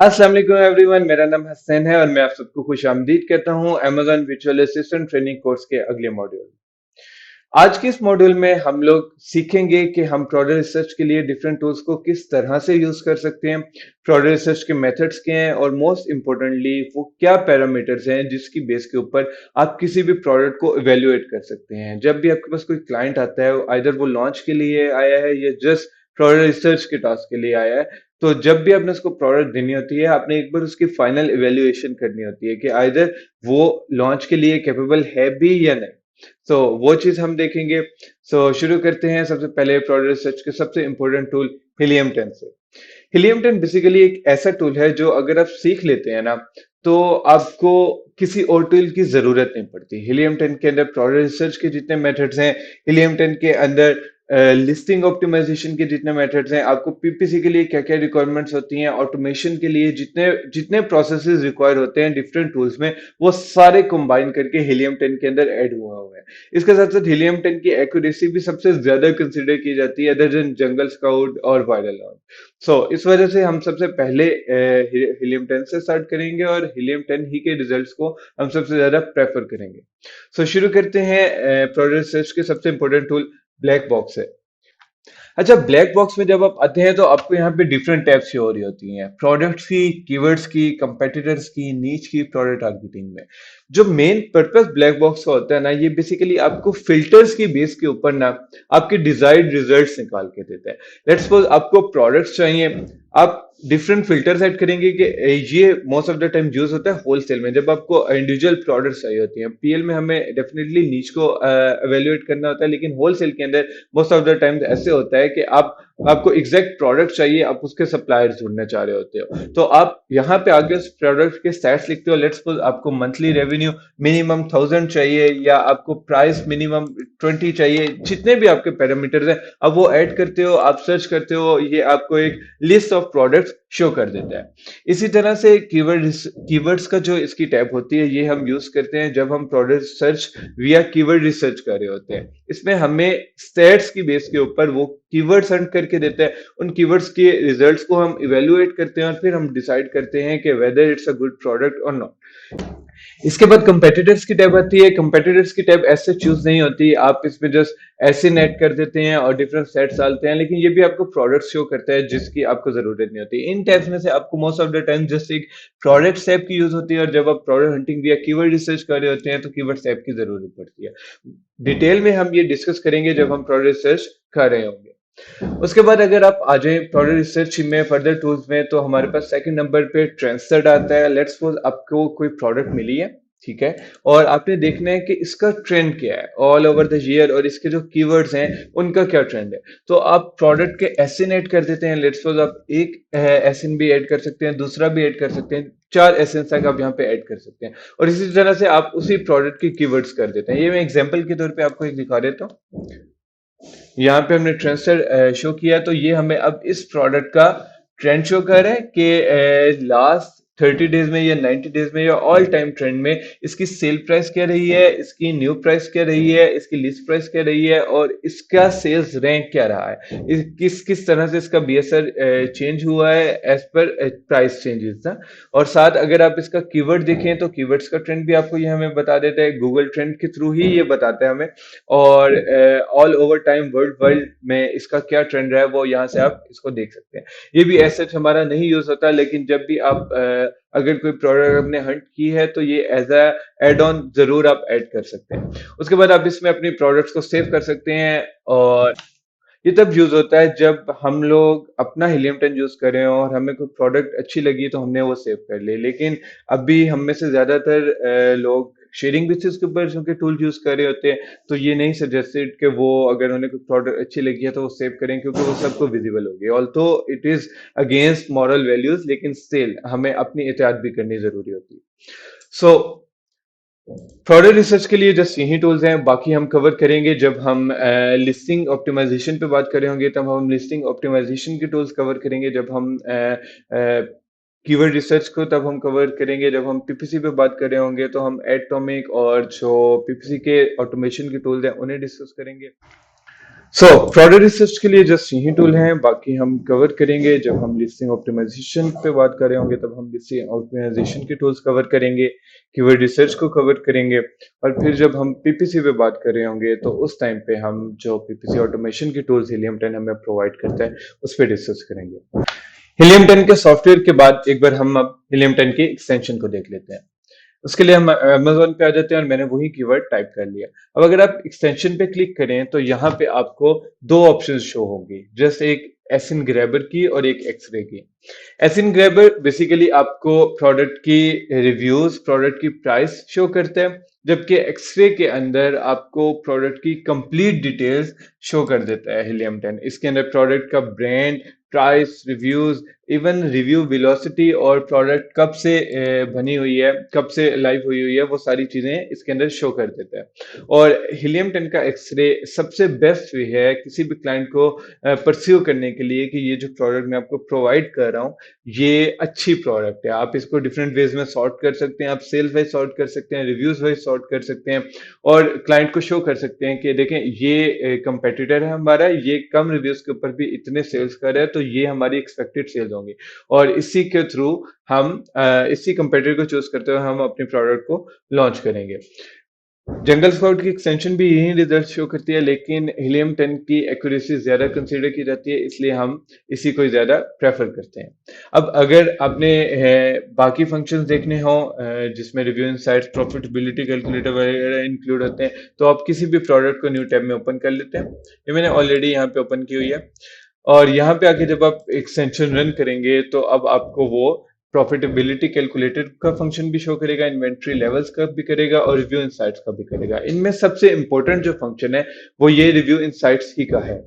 अस्सलाम वालेकुम एवरीवन, मेरा नाम हसन है और मैं आप सबको खुश आमदीद कहता हूँ Amazon virtual assistant training course के अगले मॉड्यूल। आज के इस मॉड्यूल में हम लोग सीखेंगे कि हम प्रोडक्ट रिसर्च के लिए डिफरेंट टूल्स को किस तरह से यूज कर सकते हैं, प्रोडक्ट रिसर्च के मेथड्स क्या हैं और मोस्ट इम्पोर्टेंटली वो क्या पैरामीटर्स हैं जिसकी बेस के ऊपर आप किसी भी प्रोडक्ट को इवेल्युएट कर सकते हैं। जब भी आपके पास कोई क्लाइंट आता है, आइदर वो लॉन्च के लिए आया है या जस्ट प्रोडक्ट रिसर्च के टास्क के लिए आया है, तो जब भी आपने उसको प्रोडक्ट देनी होती है, आपने एक बार उसकी फाइनल इवेल्युएशन करनी होती है कि आइदर वो लॉन्च के लिए कैपेबल है भी या नहीं। वो चीज हम देखेंगे। शुरू करते हैं सबसे पहले प्रोडक्ट रिसर्च के सबसे इंपॉर्टेंट टूल हीलियम 10 से। हीलियम 10 बेसिकली एक ऐसा टूल है जो अगर आप सीख लेते हैं ना, तो आपको किसी और टूल की जरूरत नहीं पड़ती। हीलियम 10 के अंदर प्रोडक्ट रिसर्च के जितने मेथड्स हैं, हीलियम 10 के अंदर लिस्टिंग ऑप्टिमाइजेशन के जितने मेथड्स हैं, आपको पीपीसी के लिए क्या क्या रिक्वायरमेंट्स होती हैं, ऑटोमेशन के लिए जितने जितने प्रोसेसेस रिक्वायर होते हैं डिफरेंट टूल्स में, वो सारे कंबाइन करके हीलियम 10 के अंदर ऐड हुआ है। इसके साथ साथ हीलियम 10 की एक्यूरेसी भी सबसे ज्यादा कंसिडर की जाती है अदर देन जंगल स्काउट और वायरल। इस वजह से हम सबसे पहले हीलियम 10 से स्टार्ट करेंगे और हीलियम 10 ही के रिजल्ट्स को हम सबसे ज्यादा प्रेफर करेंगे। शुरू करते हैं। प्रोडक्ट रिसर्च के सबसे इंपॉर्टेंट टूल ब्लैक बॉक्स है। अच्छा, ब्लैक बॉक्स में जब आप आते हैं तो आपको यहाँ पे डिफरेंट टैब्स शो हो रही होती हैं, प्रोडक्ट्स की, कीवर्ड्स की, कंपेटिटर्स की, नीच की, प्रोडक्ट टारगेटिंग में। जो मेन पर्पस ब्लैक बॉक्स का होता है ना, ये बेसिकली आपको फिल्टर्स की बेस के ऊपर ना आपके डिजायर्ड रिजल्ट्स निकाल के देता है। लेट्स सपोज आपको प्रोडक्ट्स चाहिए, आप डिफरेंट फिल्टर सेट करेंगे कि ये most of the time use होता है होलसेल में, जब आपको इंडिविजुअल प्रोडक्ट्स चाहिए होती हैं। पीएल में हमें डेफिनेटली नीच को एवेल्युएट करना होता है, लेकिन होलसेल के अंदर मोस्ट ऑफ द टाइम ऐसे होता है कि आपको एग्जैक्ट प्रोडक्ट चाहिए, आप उसके सप्लायर्स ढूंढना चाह रहे होते हो, तो आप यहाँ पे आगे उस प्रोडक्ट के स्टैट्स लिखते हो। लेट्स सपोज आपको मंथली रेवेन्यू मिनिमम 1000 चाहिए या आपको प्राइस मिनिमम 20 चाहिए, जितने भी आपके पैरामीटर्स हैं अब वो ऐड करते हो, आप सर्च करते हो, ये आपको एक लिस्ट ऑफ प्रोडक्ट्स शो कर देता है। इसी तरह से कीवर्ड्स का जो इसकी टैब होती है, ये हम यूज करते हैं जब हम प्रोडक्ट सर्च विया कीवर्ड रिसर्च कर रहे होते हैं। इसमें हमें स्टेट्स की बेस के ऊपर वो कीवर्ड्स हंट करके देता है, उन कीवर्ड्स के रिजल्ट्स को हम इवेलुएट करते हैं और फिर हम डिसाइड करते हैं कि whether it's a good product और नॉट। इसके बाद कंपेटिटर्स की टैब आती है। कंपेटिटर्स की टैब ऐसे चूज नहीं होती, आप इसमें जस्ट ऐसे नेट कर देते हैं और डिफरेंट सेट्स डालते हैं, लेकिन ये भी आपको प्रोडक्ट शो करता है जिसकी आपको जरूरत नहीं होती। इन टैब्स में से आपको most of the time just एक प्रोडक्ट टैब की यूज होती है, और जब आप प्रोडक्ट हंटिंग या कीवर्ड रिसर्च कर रहे होते हैं तो कीवर्ड टैब की जरूरत पड़ती है। डिटेल में हम ये डिस्कस करेंगे जब हम प्रोडक्ट रिसर्च कर रहे होंगे। उसके बाद अगर आप आ जाए प्रोडक्ट रिसर्च में फर्दर टूल्स में, तो हमारे पास सेकंड नंबर पे ट्रेंडसेट आता है। लेट्स सपोज आपको कोई प्रोडक्ट मिली है, ठीक है, और आपने देखना है कि इसका ट्रेंड क्या है ऑल ओवर द ईयर, और इसके जो कीवर्ड्स हैं उनका क्या ट्रेंड है। तो आप प्रोडक्ट के एसिन ऐड कर देते हैं। लेट्स सपोज आप एक एसिन भी ऐड कर सकते हैं, दूसरा भी ऐड कर सकते हैं, 4 एसेंस तक आप यहाँ पे ऐड कर सकते हैं, और इसी तरह से आप उसी प्रोडक्ट की कीवर्ड्स कर देते हैं। ये मैं एग्जांपल के तौर पे आपको एक दिखा देता हूँ। यहाँ पे हमने ट्रेंड शो किया, तो ये हमें अब इस प्रोडक्ट का ट्रेंड शो कर रहा है कि लास्ट 30 डेज में या 90 डेज में या ऑल टाइम ट्रेंड में इसकी सेल प्राइस क्या रही है, इसकी न्यू प्राइस क्या रही है, इसकी लिस्ट प्राइस क्या रही है, और इसका सेल्स रैंक क्या रहा है, किस किस तरह से इसका बीएसआर चेंज हुआ है एज पर प्राइस चेंजेस था। और साथ अगर आप इसका कीवर्ड देखें तो कीवर्ड्स का ट्रेंड भी आपको ये हमें बता देता है, गूगल ट्रेंड के थ्रू ही ये बताता है हमें। और all over time world wide में इसका क्या ट्रेंड रहा है वो यहाँ से आप इसको देख सकते हैं। ये भी ऐसे हमारा नहीं यूज होता, लेकिन जब भी आप अगर कोई प्रोडक्ट आपने हंट की है तो ये एज अ एड ऑन जरूर आप ऐड कर सकते हैं। उसके बाद आप इसमें अपनी प्रोडक्ट्स को सेव कर सकते हैं, और ये तब यूज होता है जब हम लोग अपना हीलियम 10 यूज करें और हमें कोई प्रोडक्ट अच्छी लगी तो हमने वो सेव कर ली। लेकिन अभी हम में से ज्यादातर लोग शेयरिंग बेसिस के ऊपर चूंकि टूल यूज कर रहे होते हैं, तो ये नहीं सजेस्टेड कि वो अगर उन्हें कोई प्रोडक्ट अच्छी लगी है तो वो सेव करें, क्योंकि वो सबको विजिबल होगी। Although it is against moral values, लेकिन स्टिल हमें अपनी एहतियात भी करनी जरूरी होती है। सो प्रोडक्ट रिसर्च के लिए जस्ट यही टूल्स हैं, बाकी हम कवर करेंगे जब हम लिस्टिंग ऑप्टिमाइजेशन पे बात कर रहे होंगे, तब हम लिस्टिंग ऑप्टिमाइजेशन के टूल्स कवर करेंगे। जब हम कीवर्ड रिसर्च को तब हम कवर करेंगे। जब हम पीपीसी पे बात कर रहे होंगे तो हम एटॉमिक और जो पीपीसी के ऑटोमेशन के टूल्स हैं उन्हें डिस्कस करेंगे। सो प्रोडक्ट रिसर्च के लिए जस्ट यही टूल हैं, बाकी हम कवर करेंगे जब हम लिस्टिंग ऑप्टिमाइजेशन पे बात कर रहे होंगे, तब हम लिस्टिंग ऑप्टिमाइजेशन के टूल्स कवर करेंगे, कीवर्ड रिसर्च को कवर करेंगे, और फिर जब हम पीपीसी पे बात कर रहे होंगे तो उस टाइम पे हम जो पीपीसी ऑटोमेशन के टूल्स Helium 10 हमें प्रोवाइड करता है उस पर डिस्कस करेंगे। Helium 10 के सॉफ्टवेयर के बाद एक बार हम अब Helium 10 के एक्सटेंशन को देख लेते हैं। उसके लिए हम अमेज़न पे आ जाते हैं और मैंने वही कीवर्ड टाइप कर लिया। अब अगर आप एक्सटेंशन पे क्लिक करें तो यहाँ पे आपको दो ऑप्शंस शो होंगी, जस्ट एक एसिन ग्रैबर की और एक एक्सरे की। एसिन ग्रैबर बेसिकली आपको प्रोडक्ट की रिव्यूज, प्रोडक्ट की प्राइस शो करता है, जबकि एक्सरे के अंदर आपको प्रोडक्ट की कंप्लीट डिटेल्स शो कर देता है Helium 10। इसके अंदर प्रोडक्ट का brand, price, reviews, even review velocity और प्रोडक्ट कब से बनी हुई है, कब से लाइव हुई है, वो सारी चीजें इसके अंदर शो कर देता है। और Helium 10 का एक्सरे सबसे बेस्ट वे है किसी भी क्लाइंट को परस्यू करने के लिए कि ये जो प्रोडक्ट मैं आपको प्रोवाइड कर रहा हूँ ये अच्छी प्रोडक्ट है। आप इसको डिफरेंट वेज में सॉर्ट कर सकते हैं, आप सेल्स वाइज सॉर्ट कर सकते हैं, रिव्यूज वाइज सॉर्ट कर सकते हैं, और क्लाइंट को शो कर सकते हैं कि देखें ये कंपेटिटर है हमारा, ये कम रिव्यूज के ऊपर भी इतने सेल्स कर रहा है, तो ये हमारी एक्सपेक्टेड सेल्स होंगी। और इसी के थ्रू हम इसी कंपेटिटर को चूज करते हुए हम अपनी प्रोडक्ट को लॉन्च करेंगे। जंगल स्काउट की एक्सटेंशन भी यही रिजल्ट शो करती है, लेकिन Helium 10 की एक्यूरेसी ज्यादा कंसीडर की जाती है, इसलिए हम इसी को ज्यादा प्रेफर करते हैं। अब अगर आपने बाकी फंक्शंस देखने हो जिसमें रिव्यू इनसाइट्स, प्रॉफिटेबिलिटी कैलकुलेटर वगैरह इंक्लूड होते हैं, तो आप किसी भी प्रोडक्ट को न्यू टैब में ओपन कर लेते हैं। ये मैंने ऑलरेडी यहाँ पे ओपन की हुई है, और यहाँ पे आके जब आप एक्सटेंशन रन करेंगे तो अब आपको वो प्रॉफिटेबिलिटी कैलकुलेटर का फंक्शन भी शो करेगा, इन्वेंट्री लेवल्स का भी करेगा, और रिव्यू इनसाइट्स का भी करेगा। इनमें सबसे इंपॉर्टेंट जो फंक्शन है वो ये रिव्यू इनसाइट्स ही का है।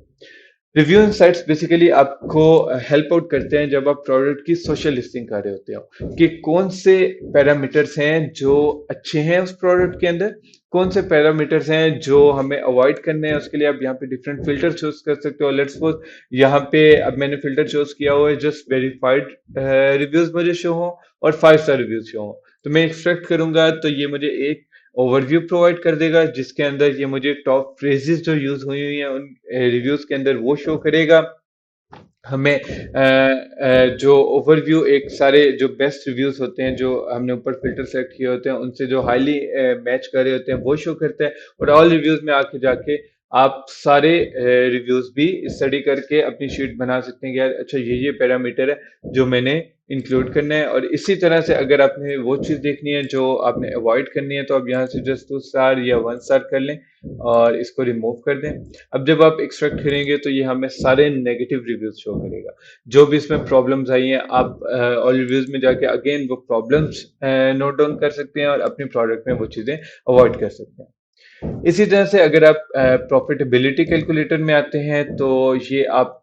रिव्यू इनसाइट्स बेसिकली आपको हेल्प आउट करते हैं जब आप प्रोडक्ट की सोशल लिस्टिंग कर रहे होते हो कि कौन से पैरामीटर्स हैं जो अच्छे हैं उस प्रोडक्ट के अंदर, कौन से पैरामीटर्स हैं जो हमें अवॉइड करने हैं। उसके लिए आप यहाँ पे डिफरेंट फिल्टर चूज कर सकते हो। लेट्स सपोज यहाँ पे अब मैंने फिल्टर चूज किया हुआ है जस्ट वेरीफाइड रिव्यूज मुझे शो हो और 5 स्टार रिव्यूज शो हो, तो मैं एक्सट्रैक्ट करूंगा तो ये मुझे एक ओवरव्यू प्रोवाइड कर देगा जिसके अंदर ये मुझे टॉप फ्रेजेस जो यूज हुई हुई हैं उन रिव्यूज के अंदर वो शो करेगा। हमें जो ओवरव्यू एक सारे जो बेस्ट रिव्यूज होते हैं जो हमने ऊपर फिल्टर सेट किए होते हैं उनसे जो हाईली मैच कर रहे होते हैं वो शो करते हैं, और ऑल रिव्यूज में आके जाके आप सारे रिव्यूज भी स्टडी करके अपनी शीट बना सकते हैं कि यार अच्छा ये पैरामीटर है जो मैंने इंक्लूड करना है। और इसी तरह से अगर आपने वो चीज़ देखनी है जो आपने अवॉइड करनी है तो आप यहाँ से जस्ट 2 स्टार या 1 स्टार कर लें और इसको रिमूव कर दें। अब जब आप एक्सट्रैक्ट करेंगे तो ये हमें सारे नेगेटिव रिव्यूज शो करेगा, जो भी इसमें प्रॉब्लम्स आई हैं। आप ऑल रिव्यूज में जाके अगेन वो प्रॉब्लम्स नोट डाउन कर सकते हैं और अपनी प्रोडक्ट में वो चीज़ें अवॉइड कर सकते हैं। इसी तरह से अगर आप प्रॉफिटेबिलिटी कैलकुलेटर में आते हैं तो ये आप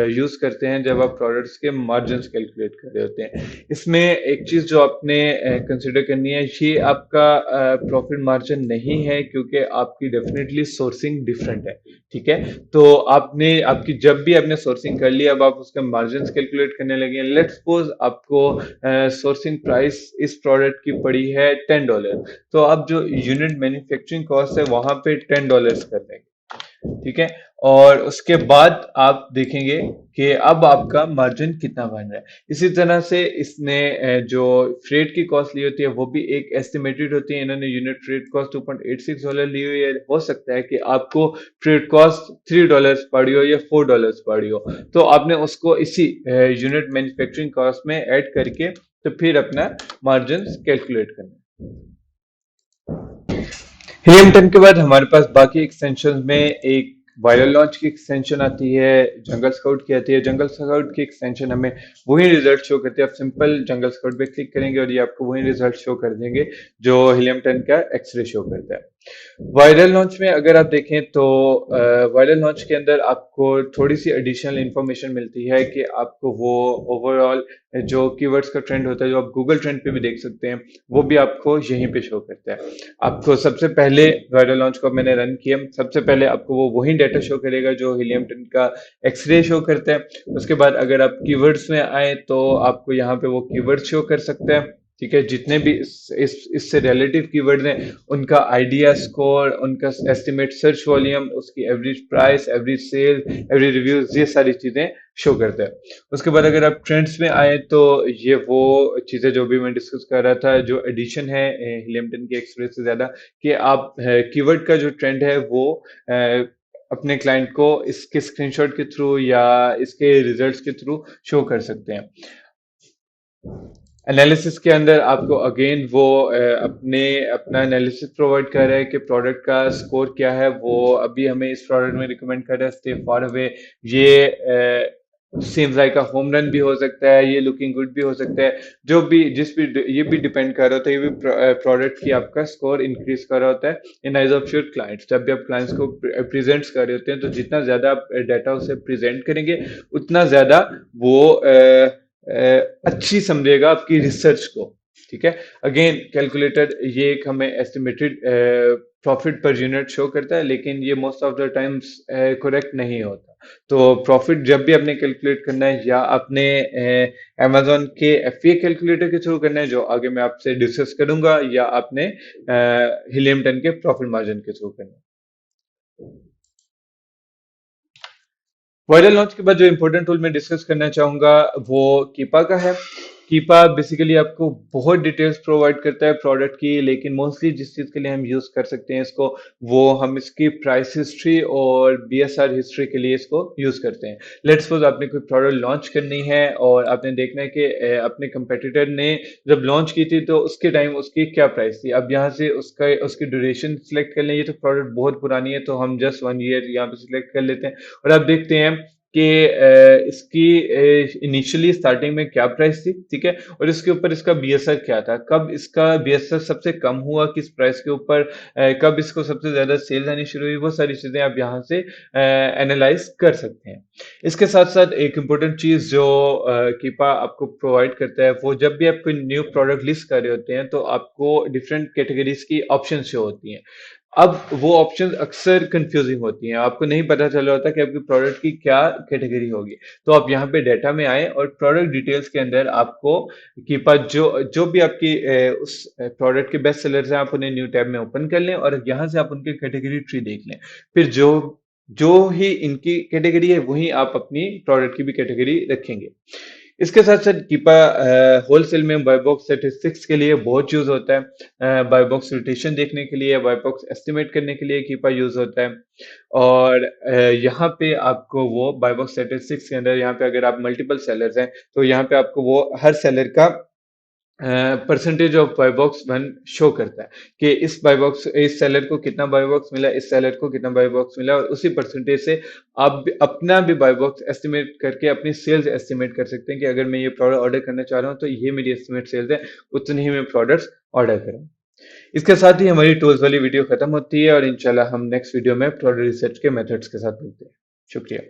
यूज करते हैं जब आप प्रोडक्ट्स के मार्जिन्स कैलकुलेट कर रहे होते हैं। इसमें एक चीज जो आपने कंसिडर करनी है, ये आपका प्रॉफिट मार्जिन नहीं है क्योंकि आपकी डेफिनेटली सोर्सिंग डिफरेंट है। ठीक है, तो आपने आपकी जब भी आपने सोर्सिंग कर लिया अब आप उसके मार्जिन्स कैलकुलेट करने लगे। लेट्स सपोज आपको सोर्सिंग प्राइस इस प्रोडक्ट की पड़ी है $10, तो आप जो यूनिट मैन्युफैक्चरिंग कॉस्ट है वहां पे $10 कर देंगे। ठीक है, और उसके बाद आप देखेंगे कि अब आपका मार्जिन कितना बन रहा है। इसी तरह से इसने जो फ्रेट की कॉस्ट ली होती है वो भी एक एस्टिमेटेड होती है। इन्होंने यूनिट फ्रेट कॉस्ट $2.86 ली हुई है। हो सकता है कि आपको फ्रेट कॉस्ट $3 पड़ी हो या $4 पड़ी हो, तो आपने उसको इसी यूनिट मैन्युफैक्चरिंग कॉस्ट में ऐड करके तो फिर अपना मार्जिन कैलकुलेट करना है। Helium 10 के बाद हमारे पास बाकी एक्सटेंशन में एक वायरल लॉन्च की एक्सटेंशन आती है, जंगल स्काउट की आती है। जंगल स्काउट की एक्सटेंशन हमें वही रिजल्ट शो करती है। आप सिंपल जंगल स्काउट पे क्लिक करेंगे और ये आपको वही रिजल्ट शो कर देंगे जो Helium 10 का एक्सरे शो करता है। वायरल लॉन्च में अगर आप देखें तो वायरल लॉन्च के अंदर आपको थोड़ी सी एडिशनल इंफॉर्मेशन मिलती है कि आपको वो ओवरऑल जो कीवर्ड्स का ट्रेंड होता है जो आप गूगल ट्रेंड पे भी देख सकते हैं वो भी आपको यहीं पे शो करता है। आपको सबसे पहले वायरल लॉन्च को मैंने रन किया, सबसे पहले आपको वो वही डाटा शो करेगा जो Helium 10 का एक्सरे शो करता है। उसके बाद अगर आप कीवर्ड्स में आए तो आपको यहाँ पे वो कीवर्ड शो कर सकता है। ठीक है, जितने भी इससे रिलेटिव कीवर्ड्स हैं उनका आइडिया स्कोर, उनका एस्टिमेट सर्च वॉल्यूम, उसकी average price, average sale, average reviews, ये सारी चीजें शो करते हैं। उसके बाद अगर आप ट्रेंड्स में आए तो ये वो चीजें जो भी मैं डिस्कस कर रहा था, जो एडिशन है हीलियम 10 के एक्सप्रेस से ज्यादा, कि आप कीवर्ड का जो ट्रेंड है वो अपने क्लाइंट को इसके स्क्रीनशॉट के थ्रू या इसके रिजल्ट्स के थ्रू शो कर सकते हैं। एनालिसिस के अंदर आपको अगेन वो अपना एनालिसिस प्रोवाइड कर रहा है कि प्रोडक्ट का स्कोर क्या है, वो अभी हमें इस प्रोडक्ट में रिकमेंड कर रहा है स्टे फार अवे, ये seems like a home run भी हो सकता है, ये लुकिंग गुड भी हो सकता है, जो भी जिस भी ये भी डिपेंड कर रहा होता है, ये भी प्रोडक्ट की आपका स्कोर इंक्रीज कर रहा होता है इन आइज ऑफ योर क्लाइंट्स। जब भी आप क्लाइंट्स को प्रेजेंट्स कर रहे होते हैं तो जितना ज्यादा आप डाटा उसे प्रेजेंट करेंगे उतना ज्यादा वो अच्छी समझेगा आपकी रिसर्च को। ठीक है, अगेन कैलकुलेटर ये एक हमें estimated profit per unit show करता है, लेकिन ये most of the times correct नहीं होता। तो प्रॉफिट जब भी आपने कैलकुलेट करना है या आपने अमेजोन के एफए कैलकुलेटर के थ्रू करना है, जो आगे मैं आपसे डिस्कस करूंगा, या आपने हीलियम 10 के प्रॉफिट मार्जिन के थ्रू करना है। वायरल लॉन्च के बाद जो इंपॉर्टेंट टूल मैं डिस्कस करना चाहूंगा वो कीपा का है। कीपा बेसिकली आपको बहुत डिटेल्स प्रोवाइड करता है प्रोडक्ट की, लेकिन मोस्टली जिस चीज के लिए हम यूज कर सकते हैं इसको, वो हम इसकी प्राइस हिस्ट्री और बीएसआर हिस्ट्री के लिए इसको यूज करते हैं। लेट्स सपोज आपने कोई प्रोडक्ट लॉन्च करनी है और आपने देखना है कि अपने कंपेटिटर ने जब लॉन्च की थी तो उसके टाइम उसकी क्या प्राइस थी। अब यहाँ से उसकी ड्यूरेशन सिलेक्ट कर लें, ये तो प्रोडक्ट बहुत पुरानी है तो हम जस्ट 1 ईयर यहाँ पे सिलेक्ट कर लेते हैं, और आप देखते हैं कि इसकी इनिशियली स्टार्टिंग में क्या प्राइस थी, ठीक है, और इसके ऊपर इसका बीएसआर क्या था, कब इसका बीएसआर सबसे कम हुआ, किस प्राइस के ऊपर, कब इसको सबसे ज्यादा सेल आनी शुरू हुई, वो सारी चीजें आप यहाँ से एनालाइज कर सकते हैं। इसके साथ साथ एक इम्पोर्टेंट चीज जो कीपा आपको प्रोवाइड करता है, वो जब भी आप कोई न्यू प्रोडक्ट लिस्ट कर रहे होते हैं तो आपको डिफरेंट कैटेगरीज की ऑप्शन शो होती हैं। अब वो ऑप्शंस अक्सर कंफ्यूजिंग होती हैं, आपको नहीं पता चल रहा होता कि आपकी प्रोडक्ट की क्या कैटेगरी होगी। तो आप यहाँ पे डेटा में आए और प्रोडक्ट डिटेल्स के अंदर आपको की पास जो भी आपकी उस प्रोडक्ट के बेस्ट सेलर्स हैं, आप उन्हें न्यू टैब में ओपन कर लें और यहाँ से आप उनके कैटेगरी ट्री देख लें। फिर जो जो ही इनकी कैटेगरी है वही आप अपनी प्रोडक्ट की भी कैटेगरी रखेंगे। इसके साथ साथ कीपा होलसेल में बाय बॉक्स स्टैटिस्टिक्स के लिए बहुत यूज होता है, बाय बॉक्स रोटेशन देखने के लिए, बाय बॉक्स एस्टिमेट करने के लिए कीपा यूज होता है। और यहाँ पे आपको वो बाय बॉक्स स्टैटिस्टिक्स के अंदर, यहाँ पे अगर आप मल्टीपल सेलर्स हैं तो यहाँ पे आपको वो हर सेलर का percentage of buy box won show करता है कि इस सेलर को कितना बाय बॉक्स मिला, इस सेलर को कितना बाय बॉक्स मिला, और उसी परसेंटेज से आप अपना भी बाय बॉक्स एस्टिमेट करके अपनी सेल्स एस्टिमेट कर सकते हैं कि अगर मैं ये प्रोडक्ट ऑर्डर करना चाह रहा हूँ तो ये मेरी एस्टिमेट सेल्स है, उतनी ही मैं प्रोडक्ट्स ऑर्डर करूँ। इसके साथ ही हमारी टूल्स वाली वीडियो खत्म होती है और इंशाल्लाह हम नेक्स्ट वीडियो में प्रोडक्ट रिसर्च के मेथड्स के साथ मिलते हैं। शुक्रिया।